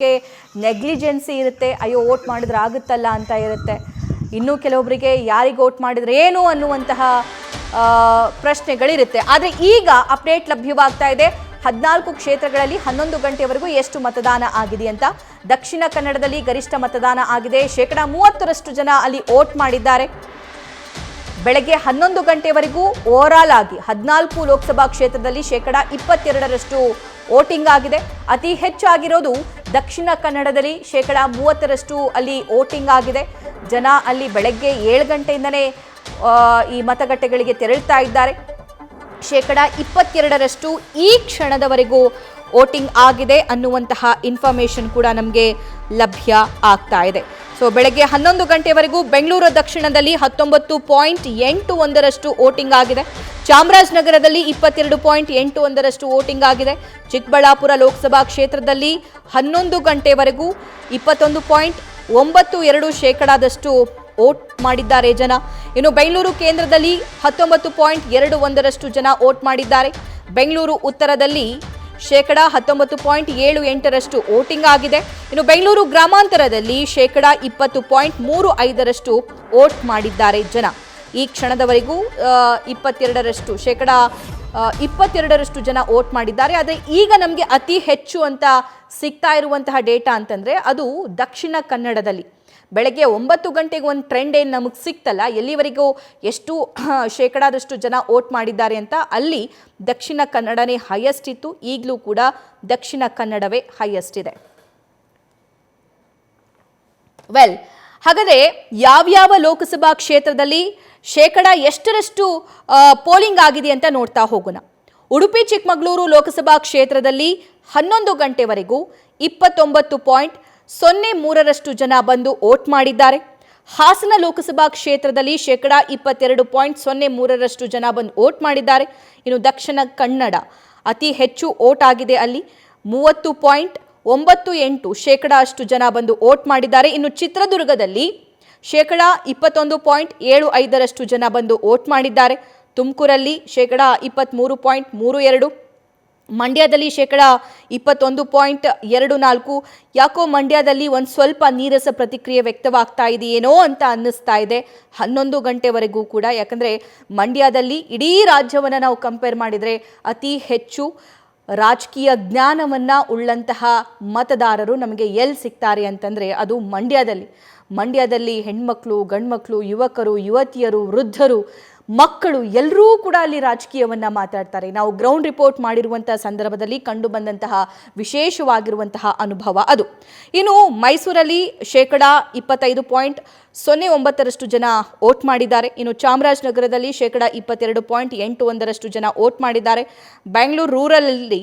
Negligence ಇರುತ್ತೆ, ಅಯ್ಯೋ vote ಮಾಡಿದ್ರೆ ಆಗುತ್ತಲ್ಲ ಅಂತ ಇರುತ್ತೆ. ಇನ್ನು ಕೆಲವೊಬ್ಬರಿಗೆ ಯಾರಿಗೆ ವೋಟ್ ಮಾಡಿದ್ರೆ ಏನು ಅನ್ನುವಂತಹ ಪ್ರಶ್ನೆಗಳಿರುತ್ತೆ. ಆದರೆ ಈಗ ಅಪ್ಡೇಟ್ ಲಭ್ಯವಾಗ್ತಾ ಇದೆ. 14 ಕ್ಷೇತ್ರಗಳಲ್ಲಿ 11 ಗಂಟೆವರೆಗೂ ಎಷ್ಟು ಮತದಾನ ಆಗಿದೆ ಅಂತ. ದಕ್ಷಿಣ ಕನ್ನಡದಲ್ಲಿ ಗರಿಷ್ಠ ಮತದಾನ ಆಗಿದೆ. 30% ಜನ ಅಲ್ಲಿ ವೋಟ್ ಮಾಡಿದ್ದಾರೆ. ಬೆಳಗ್ಗೆ 11 ಗಂಟೆವರೆಗೂ ಓವರಾಲ್ ಆಗಿ 14 ಲೋಕಸಭಾ ಕ್ಷೇತ್ರದಲ್ಲಿ 22% ವೋಟಿಂಗ್ ಆಗಿದೆ. ಅತಿ ಹೆಚ್ಚಾಗಿರೋದು ದಕ್ಷಿಣ ಕನ್ನಡದಲ್ಲಿ 30% ಅಲ್ಲಿ ವೋಟಿಂಗ್ ಆಗಿದೆ. ಜನ ಅಲ್ಲಿ ಬೆಳಗ್ಗೆ 7 ಗಂಟೆಯಿಂದನೇ ಈ ಮತಗಟ್ಟೆಗಳಿಗೆ ತೆರಳುತ್ತಾ ಇದ್ದಾರೆ. 22% ಈ ಕ್ಷಣದವರೆಗೂ ವೋಟಿಂಗ್ ಆಗಿದೆ ಅನ್ನುವಂತಹ ಇನ್ಫಾರ್ಮೇಷನ್ ಕೂಡ ನಮಗೆ ಲಭ್ಯ ಆಗ್ತಾ ಇದೆ. ಸೊ ಬೆಳಗ್ಗೆ 11 ಗಂಟೆವರೆಗೂ ಬೆಂಗಳೂರು ದಕ್ಷಿಣದಲ್ಲಿ 19.81% ವೋಟಿಂಗ್ ಆಗಿದೆ. ಚಾಮರಾಜನಗರದಲ್ಲಿ 22.81% ವೋಟಿಂಗ್ ಆಗಿದೆ. ಚಿಕ್ಕಬಳ್ಳಾಪುರ ಲೋಕಸಭಾ ಕ್ಷೇತ್ರದಲ್ಲಿ 11 ಗಂಟೆವರೆಗೂ 21.92% ವೋಟ್ ಮಾಡಿದ್ದಾರೆ ಜನ. ಇನ್ನು ಬೆಂಗಳೂರು ಕೇಂದ್ರದಲ್ಲಿ 19.21% ಜನ ವೋಟ್ ಮಾಡಿದ್ದಾರೆ. ಬೆಂಗಳೂರು ಉತ್ತರದಲ್ಲಿ 19.78% ವೋಟಿಂಗ್ ಆಗಿದೆ. ಇನ್ನು ಬೆಂಗಳೂರು ಗ್ರಾಮಾಂತರದಲ್ಲಿ 20.35% ವೋಟ್ ಮಾಡಿದ್ದಾರೆ ಜನ. ಈ ಕ್ಷಣದವರೆಗೂ 22% ಜನ ವೋಟ್ ಮಾಡಿದ್ದಾರೆ. ಆದರೆ ಈಗ ನಮಗೆ ಅತಿ ಹೆಚ್ಚು ಅಂತ ಸಿಗ್ತಾ ಇರುವಂತಹ ಡೇಟಾ ಅಂತಂದರೆ ಅದು ದಕ್ಷಿಣ ಕನ್ನಡದಲ್ಲಿ. ಬೆಳಗ್ಗೆ 9 ಗಂಟೆಗೆ ಒಂದು ಟ್ರೆಂಡ್ ಏನು ನಮಗೆ ಸಿಕ್ತಲ್ಲ, ಎಲ್ಲಿವರೆಗೂ ಎಷ್ಟು ಶೇಕಡಾದಷ್ಟು ಜನ ವೋಟ್ ಮಾಡಿದ್ದಾರೆ ಅಂತ, ಅಲ್ಲಿ ದಕ್ಷಿಣ ಕನ್ನಡನೇ ಹೈಯೆಸ್ಟ್ ಇತ್ತು. ಈಗಲೂ ಕೂಡ ದಕ್ಷಿಣ ಕನ್ನಡವೇ ಹೈಯೆಸ್ಟ್ ಇದೆ. ಹಾಗಾದರೆ ಯಾವ್ಯಾವ ಲೋಕಸಭಾ ಕ್ಷೇತ್ರದಲ್ಲಿ ಎಷ್ಟರಷ್ಟು ಪೋಲಿಂಗ್ ಆಗಿದೆ ಅಂತ ನೋಡ್ತಾ ಹೋಗೋಣ. ಉಡುಪಿ ಚಿಕ್ಕಮಗಳೂರು ಲೋಕಸಭಾ ಕ್ಷೇತ್ರದಲ್ಲಿ 11 ಗಂಟೆವರೆಗೂ 29.03% ಜನ ಬಂದು ವೋಟ್ ಮಾಡಿದ್ದಾರೆ. ಹಾಸನ ಲೋಕಸಭಾ ಕ್ಷೇತ್ರದಲ್ಲಿ 22.03% ಜನ ಬಂದು ವೋಟ್ ಮಾಡಿದ್ದಾರೆ. ಇನ್ನು ದಕ್ಷಿಣ ಕನ್ನಡ ಅತಿ ಹೆಚ್ಚು ವೋಟ್ ಆಗಿದೆ, ಅಲ್ಲಿ 30.98% ಅಷ್ಟು ಜನ ಬಂದು ವೋಟ್ ಮಾಡಿದ್ದಾರೆ. ಇನ್ನು ಚಿತ್ರದುರ್ಗದಲ್ಲಿ 21.75% ಜನ ಬಂದು ವೋಟ್ ಮಾಡಿದ್ದಾರೆ. ತುಮಕೂರಲ್ಲಿ 23.32%, ಮಂಡ್ಯದಲ್ಲಿ 21.24%. ಯಾಕೋ ಮಂಡ್ಯದಲ್ಲಿ ಒಂದು ಸ್ವಲ್ಪ ನೀರಸ ಪ್ರತಿಕ್ರಿಯೆ ವ್ಯಕ್ತವಾಗ್ತಾ ಇದೆಯೇನೋ ಅಂತ ಅನ್ನಿಸ್ತಾ ಇದೆ 11 ಗಂಟೆವರೆಗೂ ಕೂಡ. ಯಾಕಂದರೆ ಮಂಡ್ಯದಲ್ಲಿ ಇಡೀ ರಾಜ್ಯವನ್ನು ನಾವು ಕಂಪೇರ್ ಮಾಡಿದರೆ ಅತಿ ಹೆಚ್ಚು ರಾಜಕೀಯ ಜ್ಞಾನವನ್ನು ಉಳ್ಳಂತಹ ಮತದಾರರು ನಮಗೆ ಎಲ್ಲಿ ಸಿಗ್ತಾರೆ ಅಂತಂದರೆ ಅದು ಮಂಡ್ಯದಲ್ಲಿ ಹೆಣ್ಮಕ್ಳು, ಗಂಡ್ಮಕ್ಳು, ಯುವಕರು, ಯುವತಿಯರು, ವೃದ್ಧರು, ಮಕ್ಕಳು ಎಲ್ಲರೂ ಕೂಡ ಅಲ್ಲಿ ರಾಜಕೀಯವನ್ನು ಮಾತಾಡ್ತಾರೆ. ನಾವು ಗ್ರೌಂಡ್ ರಿಪೋರ್ಟ್ ಮಾಡಿರುವಂತಹ ಸಂದರ್ಭದಲ್ಲಿ ಕಂಡು ಬಂದಂತಹ ವಿಶೇಷವಾಗಿರುವಂತಹ ಅನುಭವ ಅದು. ಇನ್ನು ಮೈಸೂರಲ್ಲಿ 25.09% ಜನ ವೋಟ್ ಮಾಡಿದ್ದಾರೆ. ಇನ್ನು ಚಾಮರಾಜನಗರದಲ್ಲಿ 22.81% ಜನ ವೋಟ್ ಮಾಡಿದ್ದಾರೆ. ಬೆಂಗಳೂರು ರೂರಲಲ್ಲಿ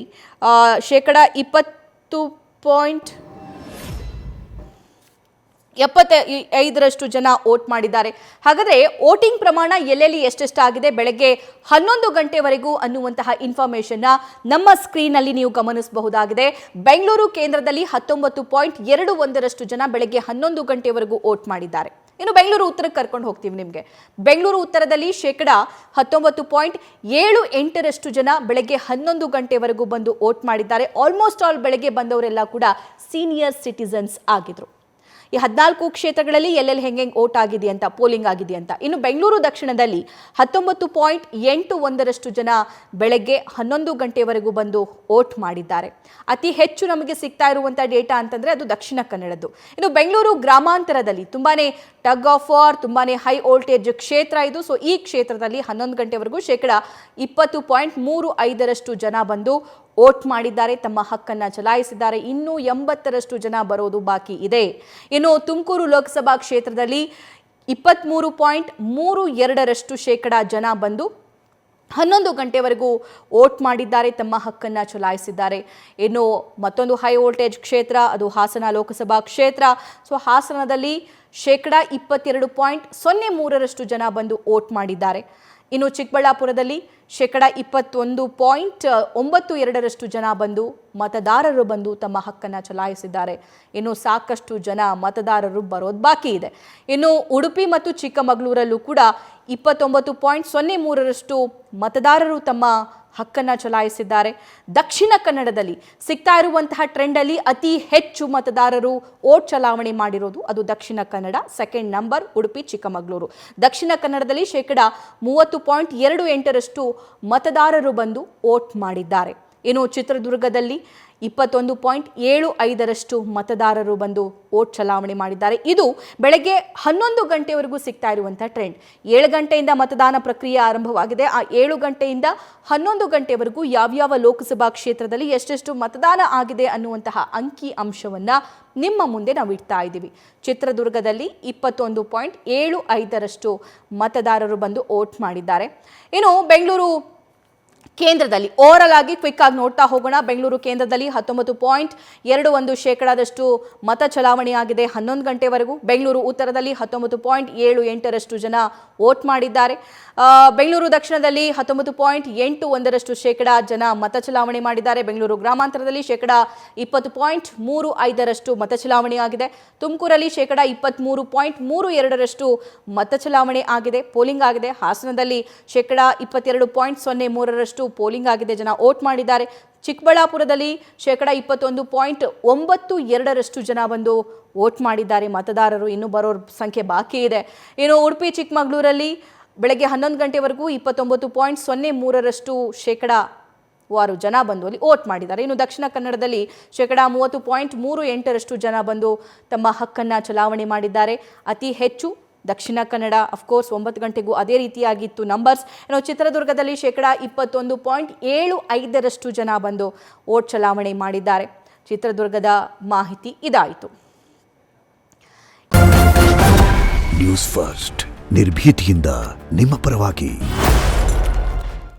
20.75% ಜನ ವೋಟ್ ಮಾಡಿದ್ದಾರೆ. ಹಾಗಾದರೆ ವೋಟಿಂಗ್ ಪ್ರಮಾಣ ಎಲ್ಲೆಲ್ಲಿ ಎಷ್ಟೆಷ್ಟಾಗಿದೆ ಬೆಳಗ್ಗೆ 11 ಗಂಟೆವರೆಗೂ ಅನ್ನುವಂತಹ ಇನ್ಫಾರ್ಮೇಷನ್ನ ನಮ್ಮ ಸ್ಕ್ರೀನಲ್ಲಿ ನೀವು ಗಮನಿಸಬಹುದಾಗಿದೆ. ಬೆಂಗಳೂರು ಕೇಂದ್ರದಲ್ಲಿ 19.21% ಜನ ಬೆಳಗ್ಗೆ 11 ಗಂಟೆವರೆಗೂ ವೋಟ್ ಮಾಡಿದ್ದಾರೆ. ಇನ್ನು ಬೆಂಗಳೂರು ಉತ್ತರಕ್ಕೆ ಕರ್ಕೊಂಡು ಹೋಗ್ತೀವಿ ನಿಮಗೆ. ಬೆಂಗಳೂರು ಉತ್ತರದಲ್ಲಿ 19.78% ಜನ ಬೆಳಗ್ಗೆ 11 ಗಂಟೆವರೆಗೂ ಬಂದು ವೋಟ್ ಮಾಡಿದ್ದಾರೆ. ಆಲ್ಮೋಸ್ಟ್ ಆಲ್ ಬೆಳಗ್ಗೆ ಬಂದವರೆಲ್ಲ ಕೂಡ ಸೀನಿಯರ್ ಸಿಟಿಸನ್ಸ್ ಆಗಿದ್ರು. ಈ 14 ಕ್ಷೇತ್ರಗಳಲ್ಲಿ ಎಲ್ಲೆಲ್ಲಿ ಹೆಂಗೆ ವೋಟ್ ಆಗಿದೆ ಅಂತ, ಪೋಲಿಂಗ್ ಆಗಿದೆ ಅಂತ. ಇನ್ನು ಬೆಂಗಳೂರು ದಕ್ಷಿಣದಲ್ಲಿ 19.81% ಜನ ಬೆಳಗ್ಗೆ 11 ಗಂಟೆವರೆಗೂ ಬಂದು ವೋಟ್ ಮಾಡಿದ್ದಾರೆ. ಅತಿ ಹೆಚ್ಚು ನಮಗೆ ಸಿಗ್ತಾ ಇರುವಂಥ ಡೇಟಾ ಅಂತಂದರೆ ಅದು ದಕ್ಷಿಣ ಕನ್ನಡದ್ದು. ಇನ್ನು ಬೆಂಗಳೂರು ಗ್ರಾಮಾಂತರದಲ್ಲಿ ತುಂಬಾನೇ ಟಗ್ ಆಫ್ ವಾರ್, ತುಂಬಾನೇ ಹೈ ವೋಲ್ಟೇಜ್ ಕ್ಷೇತ್ರ ಇದು. ಸೊ ಈ ಕ್ಷೇತ್ರದಲ್ಲಿ 11 ಗಂಟೆವರೆಗೂ 20.35% ಜನ ಬಂದು ವೋಟ್ ಮಾಡಿದ್ದಾರೆ, ತಮ್ಮ ಹಕ್ಕನ್ನು ಚಲಾಯಿಸಿದ್ದಾರೆ. ಇನ್ನೂ 80% ಜನ ಬರೋದು ಬಾಕಿ ಇದೆ. ಇನ್ನು ತುಮಕೂರು ಲೋಕಸಭಾ ಕ್ಷೇತ್ರದಲ್ಲಿ 23.32% ಜನ ಬಂದು 11 ಗಂಟೆವರೆಗೂ ವೋಟ್ ಮಾಡಿದ್ದಾರೆ, ತಮ್ಮ ಹಕ್ಕನ್ನು ಚಲಾಯಿಸಿದ್ದಾರೆ. ಇನ್ನು ಮತ್ತೊಂದು ಹೈ ವೋಲ್ಟೇಜ್ ಕ್ಷೇತ್ರ ಅದು ಹಾಸನ ಲೋಕಸಭಾ ಕ್ಷೇತ್ರ. ಸೊ ಹಾಸನದಲ್ಲಿ 22.03% ಜನ ಬಂದು ವೋಟ್ ಮಾಡಿದ್ದಾರೆ. ಇನ್ನು ಚಿಕ್ಕಬಳ್ಳಾಪುರದಲ್ಲಿ 21.92% ಜನ ಮತದಾರರು ಬಂದು ತಮ್ಮ ಹಕ್ಕನ್ನು ಚಲಾಯಿಸಿದ್ದಾರೆ. ಇನ್ನು ಸಾಕಷ್ಟು ಜನ ಮತದಾರರು ಬರೋದು ಬಾಕಿ ಇದೆ. ಇನ್ನು ಉಡುಪಿ ಮತ್ತು ಚಿಕ್ಕಮಗಳೂರಲ್ಲೂ ಕೂಡ 29.03% ಮತದಾರರು ತಮ್ಮ ಹಕ್ಕನ್ನು ಚಲಾಯಿಸಿದ್ದಾರೆ. ದಕ್ಷಿಣ ಕನ್ನಡದಲ್ಲಿ ಸಿಗ್ತಾ ಇರುವಂತಹ ಟ್ರೆಂಡಲ್ಲಿ ಅತಿ ಹೆಚ್ಚು ಮತದಾರರು ವೋಟ್ ಚಲಾವಣೆ ಮಾಡಿರೋದು ಅದು ದಕ್ಷಿಣ ಕನ್ನಡ. Second number Udupi Chikkamagaluru. ದಕ್ಷಿಣ ಕನ್ನಡದಲ್ಲಿ 30.28% ಮತದಾರರು ಬಂದು ವೋಟ್ ಮಾಡಿದ್ದಾರೆ. ಇನ್ನು ಚಿತ್ರದುರ್ಗದಲ್ಲಿ 21.75% ಮತದಾರರು ಬಂದು ವೋಟ್ ಚಲಾವಣೆ ಮಾಡಿದ್ದಾರೆ. ಇದು ಬೆಳಗ್ಗೆ 11 ಗಂಟೆವರೆಗೂ ಸಿಗ್ತಾ ಇರುವಂಥ ಟ್ರೆಂಡ್. 7 ಗಂಟೆಯಿಂದ ಮತದಾನ ಪ್ರಕ್ರಿಯೆ ಆರಂಭವಾಗಿದೆ. ಆ 7 ಗಂಟೆಯಿಂದ 11 ಗಂಟೆವರೆಗೂ ಯಾವ್ಯಾವ ಲೋಕಸಭಾ ಕ್ಷೇತ್ರದಲ್ಲಿ ಎಷ್ಟೆಷ್ಟು ಮತದಾನ ಆಗಿದೆ ಅನ್ನುವಂತಹ ಅಂಕಿ ಅಂಶವನ್ನು ನಿಮ್ಮ ಮುಂದೆ ನಾವು ಇಡ್ತಾ ಇದ್ದೀವಿ. ಚಿತ್ರದುರ್ಗದಲ್ಲಿ 21.75% ಮತದಾರರು ಬಂದು ವೋಟ್ ಮಾಡಿದ್ದಾರೆ. ಇನ್ನು ಬೆಂಗಳೂರು ಕೇಂದ್ರದಲ್ಲಿ ಓವರಲ್ ಆಗಿ ಕ್ವಿಕ್ ಆಗಿ ನೋಡ್ತಾ ಹೋಗೋಣ. ಬೆಂಗಳೂರು ಕೇಂದ್ರದಲ್ಲಿ 19.21% ಮತ ಚಲಾವಣೆಯಾಗಿದೆ 11 ಗಂಟೆವರೆಗೂ. ಬೆಂಗಳೂರು ಉತ್ತರದಲ್ಲಿ 19.78% ಜನ ವೋಟ್ ಮಾಡಿದ್ದಾರೆ. ಬೆಂಗಳೂರು ದಕ್ಷಿಣದಲ್ಲಿ 19.81% ಜನ ಮತ ಚಲಾವಣೆ ಮಾಡಿದ್ದಾರೆ. ಬೆಂಗಳೂರು ಗ್ರಾಮಾಂತರದಲ್ಲಿ 20.35% ಮತ ಚಲಾವಣೆಯಾಗಿದೆ. ತುಮಕೂರಲ್ಲಿ 23.32% ಮತ ಚಲಾವಣೆ ಆಗಿದೆ, ಪೋಲಿಂಗ್ ಆಗಿದೆ. ಹಾಸನದಲ್ಲಿ 22.03% ಪೋಲಿಂಗ್ ಆಗಿದೆ, ಜನ ವೋಟ್ ಮಾಡಿದ್ದಾರೆ. ಚಿಕ್ಕಬಳ್ಳಾಪುರದಲ್ಲಿ 21.92% ಜನ ಬಂದು ವೋಟ್ ಮಾಡಿದ್ದಾರೆ ಮತದಾರರು. ಇನ್ನು ಬರೋರ ಸಂಖ್ಯೆ ಬಾಕಿ ಇದೆ. ಇನ್ನು ಉಡುಪಿ ಚಿಕ್ಕಮಗಳೂರಲ್ಲಿ ಬೆಳಗ್ಗೆ 11 ಗಂಟೆವರೆಗೂ 29.03% ವಾರು ಜನ ಬಂದು ಅಲ್ಲಿ ವೋಟ್ ಮಾಡಿದ್ದಾರೆ. ಇನ್ನು ದಕ್ಷಿಣ ಕನ್ನಡದಲ್ಲಿ 30.38% ಜನ ಬಂದು ತಮ್ಮ ಹಕ್ಕನ್ನು ಚಲಾವಣೆ ಮಾಡಿದ್ದಾರೆ. ಅತಿ ಹೆಚ್ಚು ದಕ್ಷಿಣ ಕನ್ನಡ. ಅಫ್ಕೋರ್ಸ್ 9 ಗಂಟೆಗೂ ಅದೇ ರೀತಿಯಾಗಿತ್ತು ನಂಬರ್ಸ್. ಇನ್ನು ಚಿತ್ರದುರ್ಗದಲ್ಲಿ 21.75% ಜನ ಬಂದು ವೋಟ್ ಚಲಾವಣೆ ಮಾಡಿದ್ದಾರೆ. ಚಿತ್ರದುರ್ಗದ ಮಾಹಿತಿ ಇದಾಯಿತು. ನ್ಯೂಸ್ ಫಸ್ಟ್ ನಿರ್ಭೀತಿಯಿಂದ ನಿಮ್ಮ ಪರವಾಗಿ.